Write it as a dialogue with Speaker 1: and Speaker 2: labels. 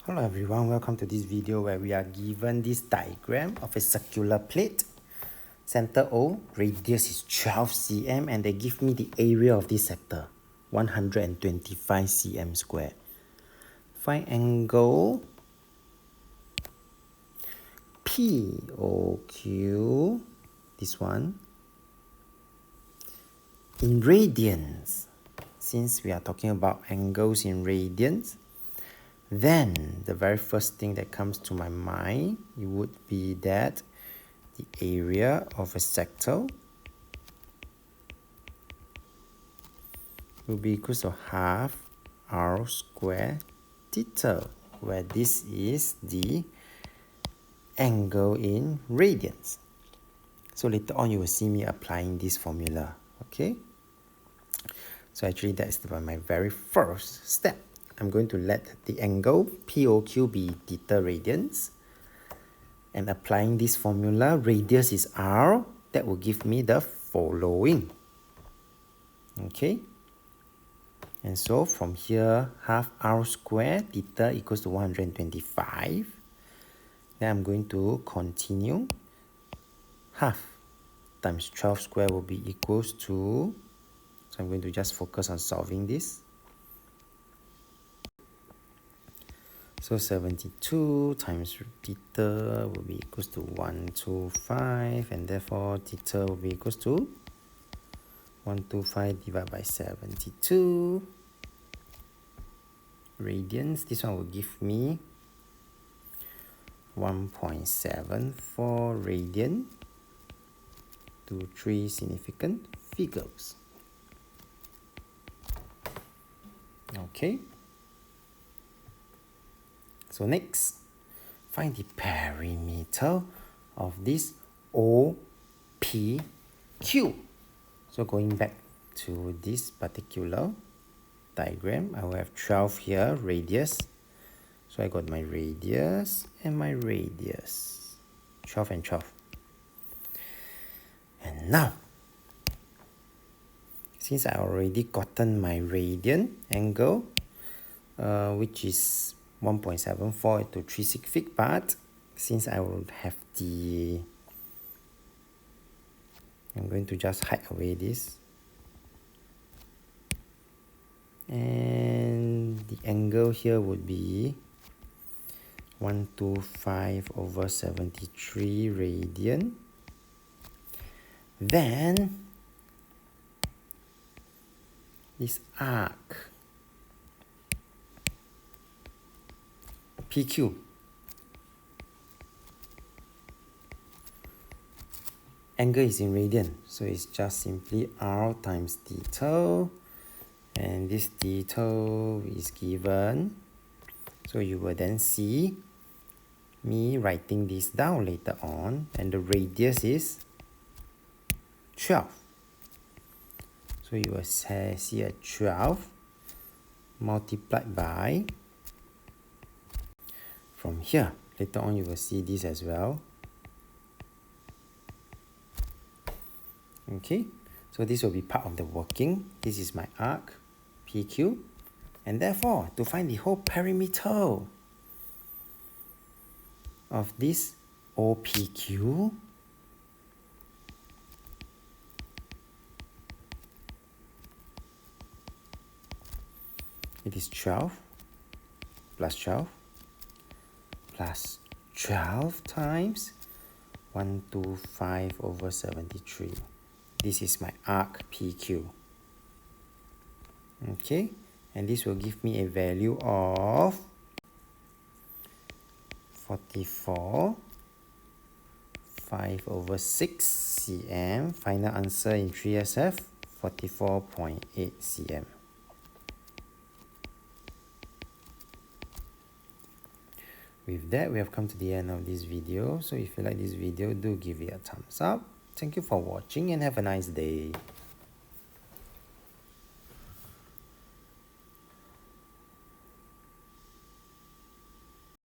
Speaker 1: Hello everyone, welcome to this video where we are given this diagram of a circular plate. Center O, radius is 12 cm and they give me the area of this sector, 125 cm square. Find angle POQ, this one, in radians. Since we are talking about angles in radians, then the very first thing that comes to my mind it would be that the area of a sector will be equal to half r square theta, where this is the angle in radians. So later on you will see me applying this formula, okay? So actually that's my very first step. I'm going to let the angle POQ be theta radians. And applying this formula, radius is r, that will give me the following. Okay? And so from here, half r squared theta equals to 125. Then I'm going to continue. Half times 12 squared will be equals to, so I'm going to just focus on solving this. So 72 times theta will be equals to 125, and therefore theta will be equals to 125 divided by 72 radians. This one will give me 1.74 radian to 3 significant figures. Okay. So next, find the perimeter of this OPQ. So going back to this particular diagram, I will have 12 here, radius. So I got my radius and my radius, 12 and 12. And now, since I already gotten my radian angle, which is 1.74 to 3 sig fig, but since I will have I'm going to just hide away this, and the angle here would be 125 over 73 radian. Then this arc PQ angle is in radian, so it's just simply r times theta, and this theta is given, so you will then see me writing this down later on, and the radius is 12, so you will see a 12 multiplied by, from here, later on you will see this as well. Okay, so this will be part of the working. This is my arc, PQ. And therefore, to find the whole perimeter of this OPQ, it is 12 plus 12 plus 12 times 125 over 73. This is my arc PQ. Okay, and this will give me a value of 44 5 over 6 cm. Final answer in 3SF, 44.8 cm. With that, we have come to the end of this video. So if you like this video, do give it a thumbs up. Thank you for watching and have a nice day.